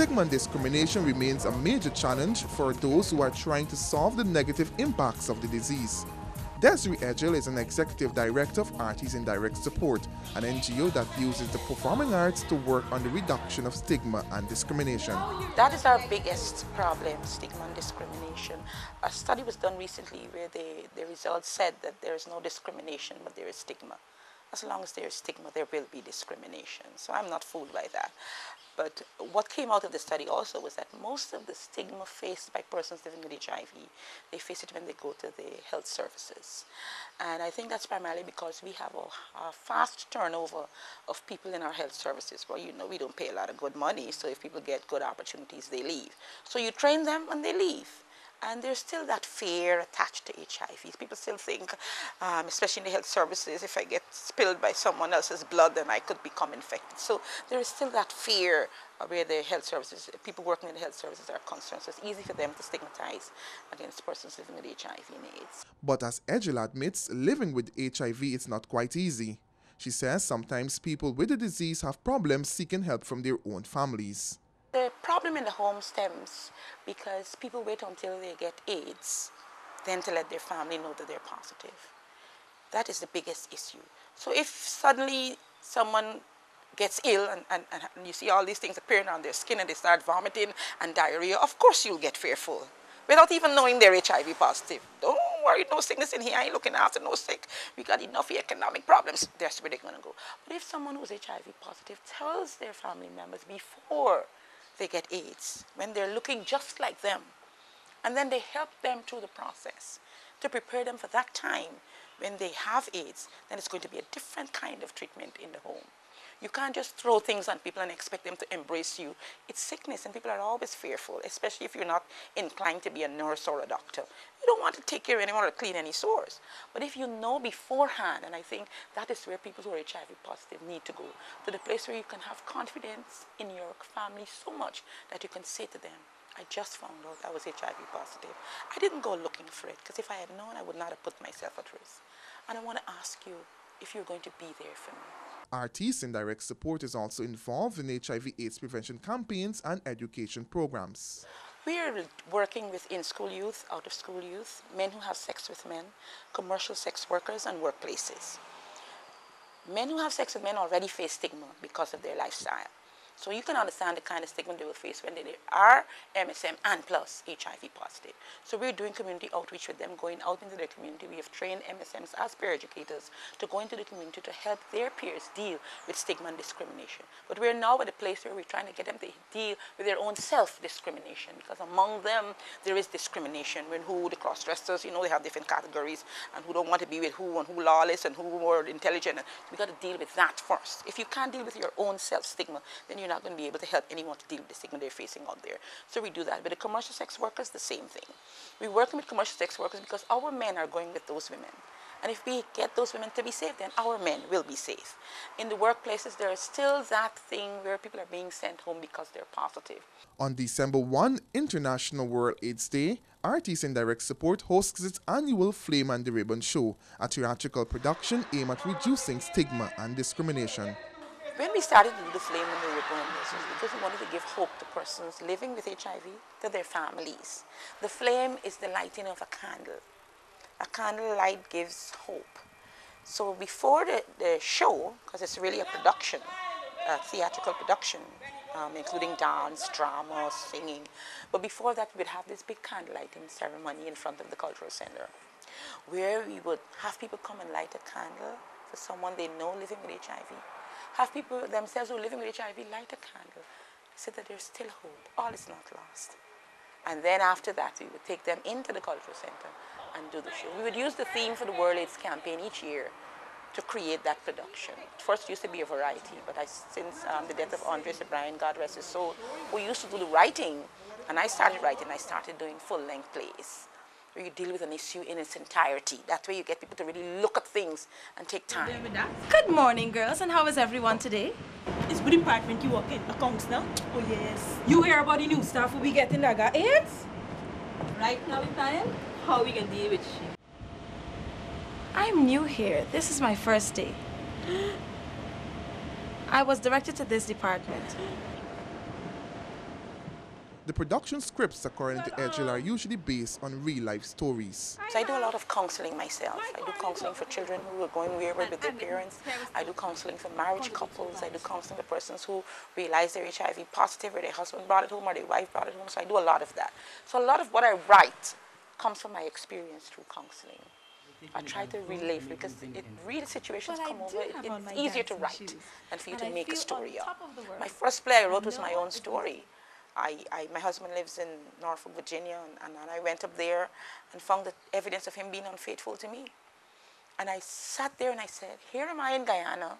Stigma and discrimination remains a major challenge for those who are trying to solve the negative impacts of the disease. Desiree Edgell is an executive director of Artists in Direct Support, an NGO that uses the performing arts to work on the reduction of stigma and discrimination. That is our biggest problem, stigma and discrimination. A study was done recently where the results said that there is no discrimination, but there is stigma. As long as there is stigma, there will be discrimination. So I'm not fooled by that. But what came out of the study also was that most of the stigma faced by persons living with HIV, they face it when they go to the health services. And I think that's primarily because we have a fast turnover of people in our health services. Well, you know, we don't pay a lot of good money, so if people get good opportunities, they leave. So you train them and they leave. And there's still that fear attached to HIV. People still think, especially in the health services, if I get spilled by someone else's blood, then I could become infected. So there is still that fear where the health services, people working in the health services are concerned. So it's easy for them to stigmatize against persons living with HIV and AIDS. But as Edgell admits, living with HIV is not quite easy. She says sometimes people with the disease have problems seeking help from their own families. The problem in the home stems because people wait until they get AIDS, then to let their family know that they're positive. That is the biggest issue. So if suddenly someone gets ill and you see all these things appearing on their skin and they start vomiting and diarrhea, of course you'll get fearful without even knowing they're HIV positive. Don't worry, no sickness in here, I ain't looking after no sick. We got enough economic problems. That's where they're going to go. But if someone who's HIV positive tells their family members before they get AIDS, when they're looking just like them, and then they help them through the process to prepare them for that time when they have AIDS, then it's going to be a different kind of treatment in the home. You can't just throw things on people and expect them to embrace you. It's sickness, and people are always fearful, especially if you're not inclined to be a nurse or a doctor. You don't want to take care of anyone or clean any sores. But if you know beforehand, and I think that is where people who are HIV positive need to go, to the place where you can have confidence in your family so much that you can say to them, I just found out I was HIV positive. I didn't go looking for it, because if I had known, I would not have put myself at risk. And I want to ask you if you're going to be there for me. Artists in Direct Support is also involved in HIV/AIDS prevention campaigns and education programs. We are working with in-school youth, out-of-school youth, men who have sex with men, commercial sex workers, and workplaces. Men who have sex with men already face stigma because of their lifestyle. So you can understand the kind of stigma they will face when they are MSM and plus HIV positive. So we're doing community outreach with them, going out into their community. We have trained MSMs as peer educators to go into the community to help their peers deal with stigma and discrimination. But we're now at a place where we're trying to get them to deal with their own self-discrimination, because among them there is discrimination. When who, the cross-dressers, you know, they have different categories, and who don't want to be with who, and who lawless, and who are intelligent. We got to deal with that first. If you can't deal with your own self-stigma, then you're not going to be able to help anyone to deal with the stigma they're facing out there. So we do that. With the commercial sex workers, the same thing. We're working with commercial sex workers because our men are going with those women. And if we get those women to be safe, then our men will be safe. In the workplaces, there is still that thing where people are being sent home because they're positive. On December 1, International World AIDS Day, Artists in Direct Support hosts its annual Flame and the Ribbon Show, a theatrical production aimed at reducing stigma and discrimination. When we started to do the Flame and the Ribbon, this was because we wanted to give hope to persons living with HIV, to their families. The flame is the lighting of a candle. A candle light gives hope. So before the show, because it's really a production, a theatrical production, including dance, drama, singing, but before that we would have this big candle lighting ceremony in front of the cultural center, where we would have people come and light a candle for someone they know living with HIV. Have people themselves who are living with HIV light a candle, so that there's still hope, all is not lost. And then after that, we would take them into the cultural center and do the show. We would use the theme for the World AIDS campaign each year to create that production. First it used to be a variety, but since the death of Andre O'Brien, God rest his soul, we used to do the writing, and I started writing, I started doing full-length plays, where you deal with an issue in its entirety. That way you get people to really look at things and take time. Good morning, girls, and how is everyone today? It's good department you work in, accounts now? Oh yes. You hear about the new staff who we getting that got AIDS? Right now we plan how we can deal with she. I'm new here. This is my first day. I was directed to this department. The production scripts, according to Edgel, are usually based on real-life stories. So I do a lot of counseling myself. I do counseling for children who are going wayward with their parents. I do counseling for marriage couples. I do counseling for persons who realize they're HIV positive or their husband brought it home or their wife brought it home. So I do a lot of that. So a lot of what I write comes from my experience through counseling. I try to relive because real situations come over. It's easier to write than for you to make a story up. My first play I wrote was my own story. My husband lives in Norfolk, Virginia, and I went up there and found the evidence of him being unfaithful to me. And I sat there and I said, here am I in Guyana,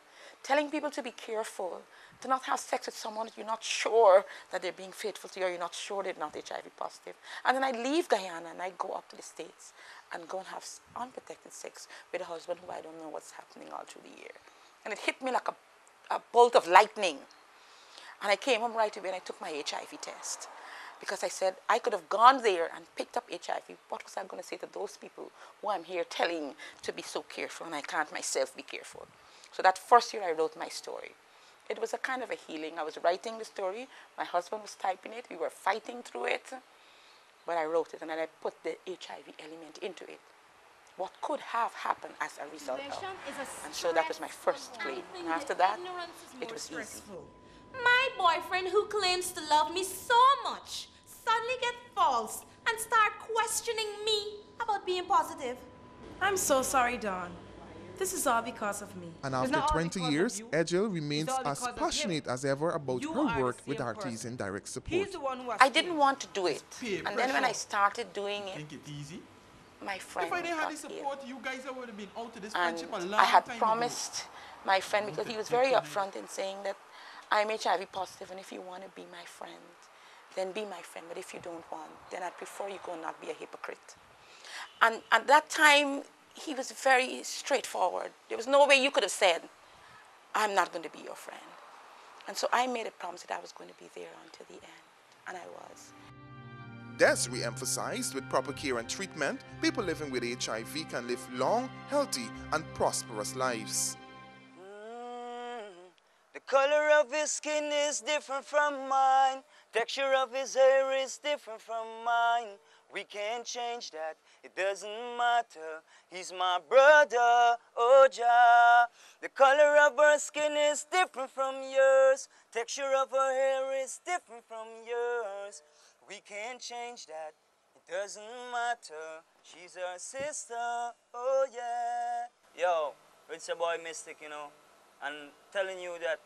telling people to be careful, to not have sex with someone that you're not sure that they're being faithful to you, or you're not sure they're not HIV positive. And then I leave Guyana and I go up to the States and go and have unprotected sex with a husband who I don't know what's happening all through the year. And it hit me like a bolt of lightning. And I came home right away and I took my HIV test. Because I said, I could have gone there and picked up HIV. What was I going to say to those people who I'm here telling to be so careful and I can't myself be careful? So that first year I wrote my story. It was a kind of a healing. I was writing the story. My husband was typing it. We were fighting through it. But I wrote it and then I put the HIV element into it. What could have happened as a result of. And so that was my first play. And after that, it was easy. My boyfriend, who claims to love me so much, suddenly get false and start questioning me about being positive. I'm so sorry, Dawn. This is all because of me. And after 20 years, Edgel remains as passionate as ever about her work with Artisan Direct Support. I didn't want to do it. And then when I started doing it, my friend If I didn't have the got support, ill. you guys would have been out of this And friendship a long I had time promised my friend, because he was very upfront in saying that I'm HIV positive, and if you want to be my friend, then be my friend. But if you don't want, then I prefer you go and not be a hypocrite. And at that time, he was very straightforward. There was no way you could have said, I'm not going to be your friend. And so I made a promise that I was going to be there until the end, and I was. Des re-emphasized, with proper care and treatment, people living with HIV can live long, healthy, and prosperous lives. The color of his skin is different from mine. Texture of his hair is different from mine. We can't change that, it doesn't matter. He's my brother, oh Jah. The color of her skin is different from yours. Texture of her hair is different from yours. We can't change that, it doesn't matter. She's our sister, oh yeah. Yo, it's a boy Mystic, you know. And telling you that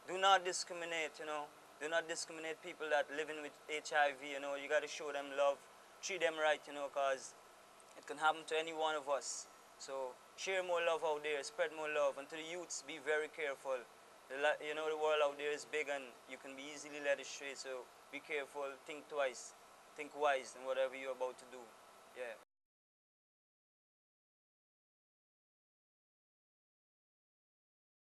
do not discriminate, you know. Do not discriminate people that living with HIV, you know. You got to show them love, treat them right, you know, because it can happen to any one of us. So share more love out there, spread more love. And to the youths, be very careful. You know, the world out there is big and you can be easily led astray. So be careful, think twice, think wise in whatever you're about to do. Yeah.